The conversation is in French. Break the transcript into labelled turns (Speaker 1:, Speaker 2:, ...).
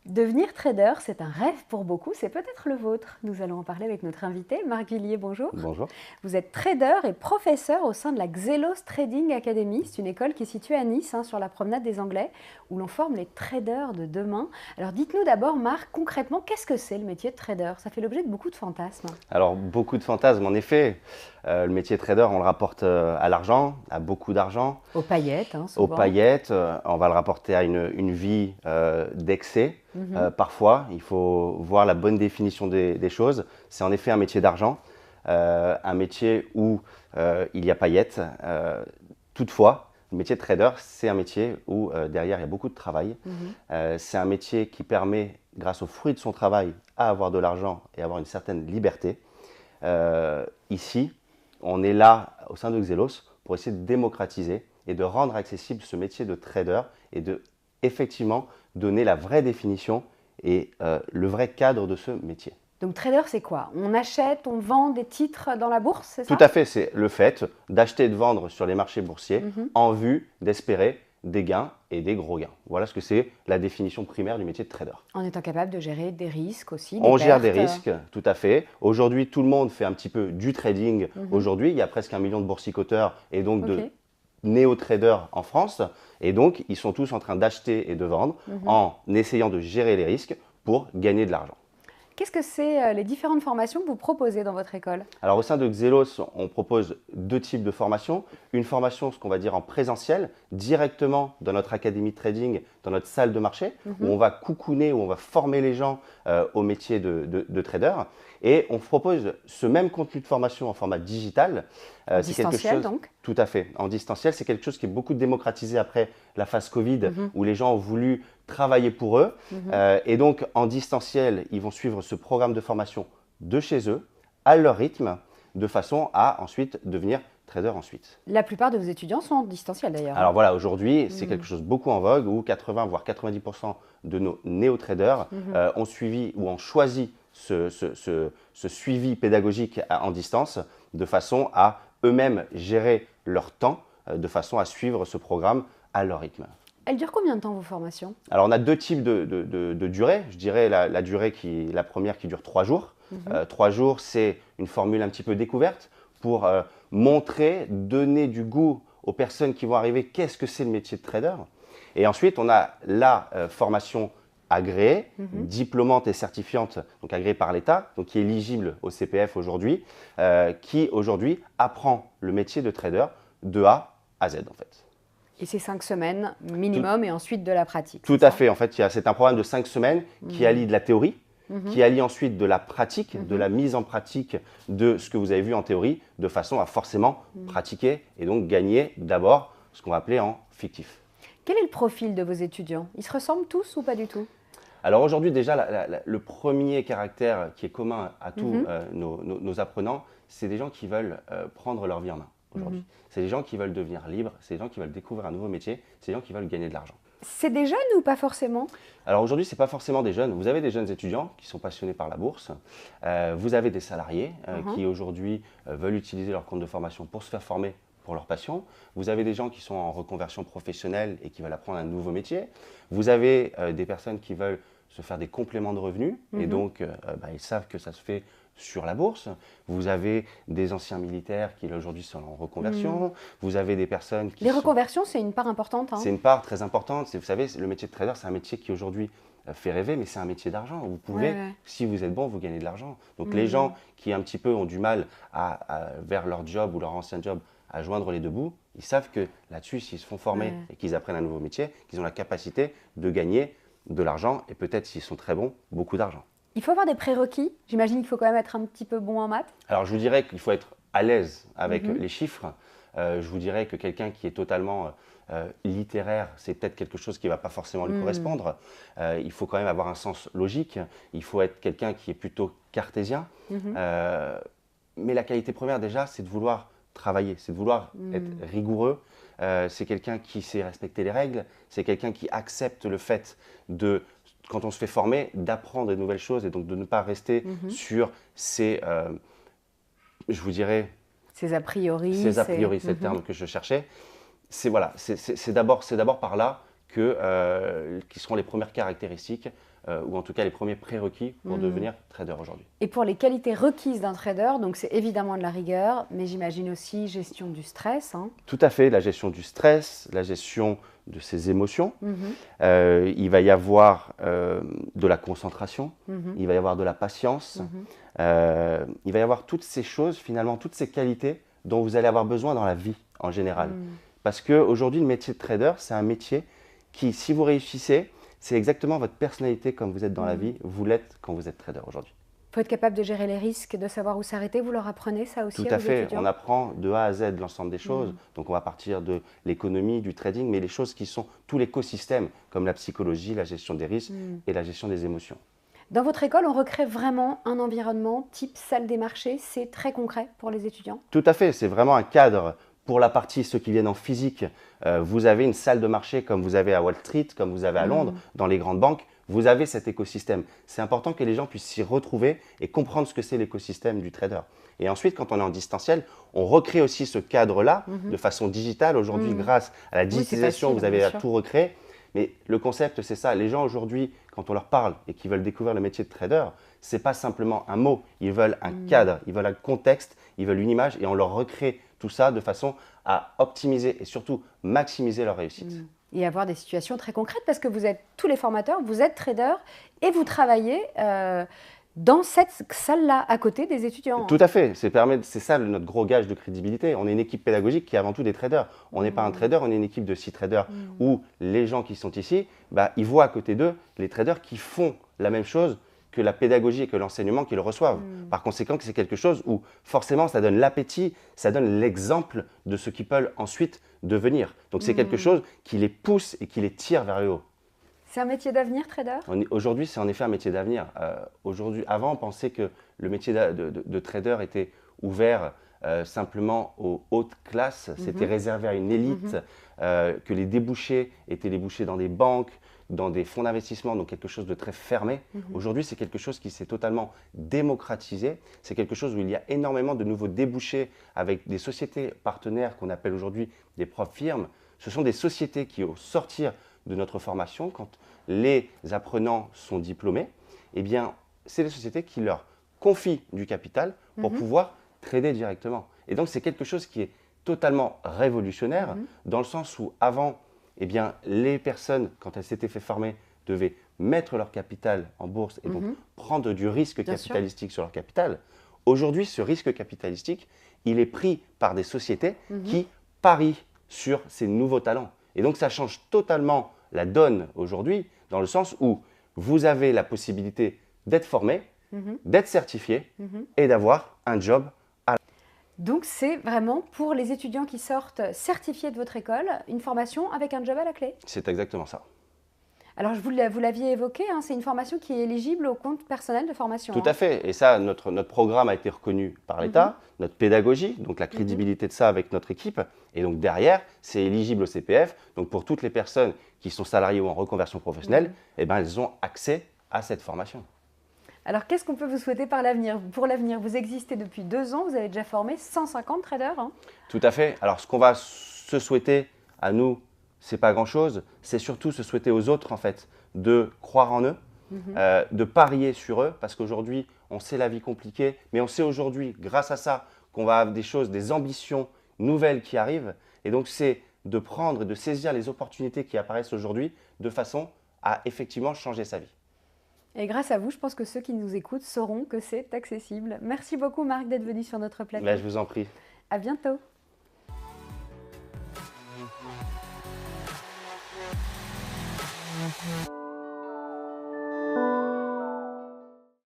Speaker 1: Devenir trader, c'est un rêve pour beaucoup, c'est peut-être le vôtre. Nous allons en parler avec notre invité, Marc Villiers, bonjour.
Speaker 2: Bonjour.
Speaker 1: Vous êtes trader et professeur au sein de la Xelos Trading Academy. C'est une école qui est située à Nice, sur la promenade des Anglais, où l'on forme les traders de demain. Alors dites-nous d'abord, Marc, concrètement, qu'est-ce que c'est le métier de trader? Ça fait l'objet de beaucoup de fantasmes.
Speaker 2: Alors, beaucoup de fantasmes, en effet. Le métier de trader, on le rapporte à l'argent, à beaucoup d'argent.
Speaker 1: Aux paillettes, souvent.
Speaker 2: Aux paillettes, on va le rapporter à une vie d'excès. Parfois, il faut voir la bonne définition des choses. C'est en effet un métier d'argent, un métier où il y a paillettes. Toutefois, le métier de trader, c'est un métier où derrière, il y a beaucoup de travail. C'est un métier qui permet, grâce au fruit de son travail, à avoir de l'argent et avoir une certaine liberté. Ici, on est là, au sein de Xelos, pour essayer de démocratiser et de rendre accessible ce métier de trader et de, effectivement, donner la vraie définition et le vrai cadre de ce métier.
Speaker 1: Donc trader, c'est quoi? On achète, on vend des titres dans la bourse, c'est ça?
Speaker 2: Tout à fait, c'est le fait d'acheter et de vendre sur les marchés boursiers en vue d'espérer des gains et des gros gains. Voilà ce que c'est la définition primaire du métier de trader.
Speaker 1: En étant capable de gérer des risques aussi,
Speaker 2: On gère des risques, tout à fait. Aujourd'hui, tout le monde fait un petit peu du trading. Aujourd'hui, il y a presque 1 million de boursicoteurs et donc de néo-traders en France. Et donc, ils sont tous en train d'acheter et de vendre en essayant de gérer les risques pour gagner de l'argent.
Speaker 1: Qu'est-ce que c'est les différentes formations que vous proposez dans votre école?
Speaker 2: Alors au sein de Xelos, on propose 2 types de formations. Une formation, ce qu'on va dire en présentiel, directement dans notre académie de trading, dans notre salle de marché, où on va coucouner, où on va former les gens au métier de trader. Et on propose ce même contenu de formation en format digital.
Speaker 1: En distanciel donc?
Speaker 2: Tout à fait. En distanciel, c'est quelque chose qui est beaucoup démocratisé après la phase Covid, où les gens ont voulu travailler pour eux. Et donc, en distanciel, ils vont suivre ce programme de formation de chez eux, à leur rythme, de façon à ensuite devenir trader ensuite.
Speaker 1: La plupart de vos étudiants sont en distanciel d'ailleurs.
Speaker 2: Alors voilà, aujourd'hui, c'est quelque chose beaucoup en vogue, où 80 voire 90% de nos néo-traders ont suivi ou ont choisi ce suivi pédagogique en distance, de façon à eux-mêmes gérer leur temps, de façon à suivre ce programme à leur rythme.
Speaker 1: Elle dure combien de temps vos formations?
Speaker 2: Alors on a 2 types de durée. Je dirais la durée la première qui dure 3 jours. 3 jours, c'est une formule un petit peu découverte pour montrer, donner du goût aux personnes qui vont arriver, qu'est-ce que c'est le métier de trader. Et ensuite, on a la formation agréée, diplômante et certifiante, donc agréée par l'État, donc qui est éligible au CPF aujourd'hui, qui aujourd'hui apprend le métier de trader de A à Z en fait.
Speaker 1: Et c'est 5 semaines minimum et ensuite de la pratique.
Speaker 2: Tout à fait, en fait, c'est un programme de 5 semaines qui allie de la théorie, qui allie ensuite de la pratique, de la mise en pratique de ce que vous avez vu en théorie, de façon à forcément pratiquer et donc gagner d'abord ce qu'on va appeler en fictif.
Speaker 1: Quel est le profil de vos étudiants? Ils se ressemblent tous ou pas du tout?
Speaker 2: Alors aujourd'hui déjà, le premier caractère qui est commun à tous nos apprenants, c'est des gens qui veulent prendre leur vie en main aujourd'hui. C'est des gens qui veulent devenir libres, c'est des gens qui veulent découvrir un nouveau métier, c'est des gens qui veulent gagner de l'argent.
Speaker 1: C'est des jeunes ou pas forcément?
Speaker 2: Alors aujourd'hui, ce n'est pas forcément des jeunes. Vous avez des jeunes étudiants qui sont passionnés par la bourse. Vous avez des salariés qui aujourd'hui veulent utiliser leur compte de formation pour se faire former pour leur passion. Vous avez des gens qui sont en reconversion professionnelle et qui veulent apprendre un nouveau métier. Vous avez des personnes qui veulent se faire des compléments de revenus et donc ils savent que ça se fait sur la bourse. Vous avez des anciens militaires qui aujourd'hui sont en reconversion. Vous avez des personnes qui
Speaker 1: Les reconversions, c'est une part importante.
Speaker 2: C'est une part très importante. Vous savez, le métier de trader, c'est un métier qui aujourd'hui fait rêver, mais c'est un métier d'argent. Vous pouvez, si vous êtes bon, vous gagnez de l'argent. Donc les gens qui un petit peu ont du mal vers leur job ou leur ancien job à joindre les deux bouts, ils savent que là-dessus, s'ils se font former et qu'ils apprennent un nouveau métier, qu'ils ont la capacité de gagner de l'argent et peut-être, s'ils sont très bons, beaucoup d'argent.
Speaker 1: Il faut avoir des prérequis. J'imagine qu'il faut quand même être un petit peu bon en maths.
Speaker 2: Alors, je vous dirais qu'il faut être à l'aise avec les chiffres. Je vous dirais que quelqu'un qui est totalement littéraire, c'est peut-être quelque chose qui ne va pas forcément lui correspondre. Il faut quand même avoir un sens logique. Il faut être quelqu'un qui est plutôt cartésien. Mais la qualité première, déjà, c'est de vouloir travailler, c'est de vouloir être rigoureux. C'est quelqu'un qui sait respecter les règles. C'est quelqu'un qui accepte le fait de, quand on se fait former, d'apprendre de nouvelles choses et donc de ne pas rester sur ces, je vous dirais…
Speaker 1: Ces a priori.
Speaker 2: Ces a priori, c'est le terme que je cherchais. voilà, c'est d'abord par là qui seront les premières caractéristiques, ou en tout cas les premiers prérequis pour devenir trader aujourd'hui.
Speaker 1: Et pour les qualités requises d'un trader, donc c'est évidemment de la rigueur, mais j'imagine aussi gestion du stress. Hein.
Speaker 2: Tout à fait, la gestion du stress, la gestion de ses émotions. Il va y avoir de la concentration, il va y avoir de la patience, il va y avoir toutes ces choses, finalement, toutes ces qualités dont vous allez avoir besoin dans la vie en général. Parce qu'aujourd'hui, le métier de trader, c'est un métier qui, si vous réussissez, c'est exactement votre personnalité comme vous êtes dans la vie, vous l'êtes quand vous êtes trader aujourd'hui.
Speaker 1: Il faut être capable de gérer les risques, de savoir où s'arrêter. Vous leur apprenez ça aussi
Speaker 2: Tout
Speaker 1: à
Speaker 2: à
Speaker 1: vos
Speaker 2: fait,
Speaker 1: étudiants?
Speaker 2: on apprend de A à Z l'ensemble des choses. Donc on va partir de l'économie, du trading, mais les choses qui sont tout l'écosystème, comme la psychologie, la gestion des risques et la gestion des émotions.
Speaker 1: Dans votre école, on recrée vraiment un environnement type salle des marchés. C'est très concret pour les étudiants?
Speaker 2: Tout à fait, c'est vraiment un cadre. Pour la partie, ceux qui viennent en physique, vous avez une salle de marché comme vous avez à Wall Street, comme vous avez à Londres, dans les grandes banques. Vous avez cet écosystème. C'est important que les gens puissent s'y retrouver et comprendre ce que c'est l'écosystème du trader. Et ensuite, quand on est en distanciel, on recrée aussi ce cadre-là de façon digitale. Aujourd'hui, grâce à la digitalisation,
Speaker 1: facile,
Speaker 2: vous avez
Speaker 1: bien
Speaker 2: à
Speaker 1: sûr.
Speaker 2: tout recréer. Mais le concept, c'est ça. Les gens aujourd'hui, quand on leur parle et qu'ils veulent découvrir le métier de trader, ce n'est pas simplement un mot. Ils veulent un cadre, ils veulent un contexte, ils veulent une image et on leur recrée tout ça de façon à optimiser et surtout maximiser leur réussite.
Speaker 1: Et avoir des situations très concrètes parce que vous êtes tous les formateurs, vous êtes traders et vous travaillez dans cette salle-là, à côté des étudiants.
Speaker 2: Tout à fait, c'est ça notre gros gage de crédibilité. On est une équipe pédagogique qui est avant tout des traders. On n'est pas un trader, on est une équipe de 6 traders où les gens qui sont ici, ils voient à côté d'eux les traders qui font la même chose que la pédagogie et que l'enseignement qu'ils reçoivent. Par conséquent, c'est quelque chose où forcément ça donne l'appétit, ça donne l'exemple de ce qu'ils peuvent ensuite devenir. Donc c'est quelque chose qui les pousse et qui les tire vers le haut.
Speaker 1: C'est un métier d'avenir, trader?
Speaker 2: Aujourd'hui, c'est en effet un métier d'avenir. Avant, on pensait que le métier de trader était ouvert simplement aux hautes classes, c'était réservé à une élite, que les débouchés étaient les débouchés dans des banques, dans des fonds d'investissement, donc quelque chose de très fermé. Aujourd'hui, c'est quelque chose qui s'est totalement démocratisé. C'est quelque chose où il y a énormément de nouveaux débouchés avec des sociétés partenaires qu'on appelle aujourd'hui des propres firmes. Ce sont des sociétés qui, au sortir de notre formation, quand les apprenants sont diplômés, eh bien, c'est des sociétés qui leur confient du capital pour pouvoir trader directement. Et donc, c'est quelque chose qui est totalement révolutionnaire dans le sens où avant, eh bien, les personnes, quand elles s'étaient fait former, devaient mettre leur capital en bourse et donc prendre du risque capitalistique sur leur capital. Aujourd'hui, ce risque capitalistique, il est pris par des sociétés qui parient sur ces nouveaux talents. Et donc, ça change totalement la donne aujourd'hui, dans le sens où vous avez la possibilité d'être formé, d'être certifié et d'avoir un job.
Speaker 1: Donc c'est vraiment pour les étudiants qui sortent certifiés de votre école, une formation avec un job à la clé?
Speaker 2: C'est exactement ça.
Speaker 1: Alors vous l'aviez évoqué, hein, c'est une formation qui est éligible au compte personnel de formation.
Speaker 2: Tout à fait. Et ça, notre programme a été reconnu par l'État, notre pédagogie, donc la crédibilité de ça avec notre équipe. Et donc derrière, c'est éligible au CPF. Donc pour toutes les personnes qui sont salariées ou en reconversion professionnelle, eh ben, elles ont accès à cette formation.
Speaker 1: Alors qu'est-ce qu'on peut vous souhaiter pour l'avenir? Vous existez depuis 2 ans, vous avez déjà formé 150 traders. Hein.
Speaker 2: Tout à fait. Alors ce qu'on va se souhaiter à nous, c'est pas grand-chose. C'est surtout se souhaiter aux autres, en fait, de croire en eux, de parier sur eux, parce qu'aujourd'hui, on sait la vie compliquée, mais on sait aujourd'hui, grâce à ça, qu'on va avoir des choses, des ambitions nouvelles qui arrivent. Et donc, c'est de prendre et de saisir les opportunités qui apparaissent aujourd'hui de façon à effectivement changer sa vie.
Speaker 1: Et grâce à vous, je pense que ceux qui nous écoutent sauront que c'est accessible. Merci beaucoup Marc d'être venu sur notre plateau.
Speaker 2: Là, je vous en prie.
Speaker 1: À bientôt.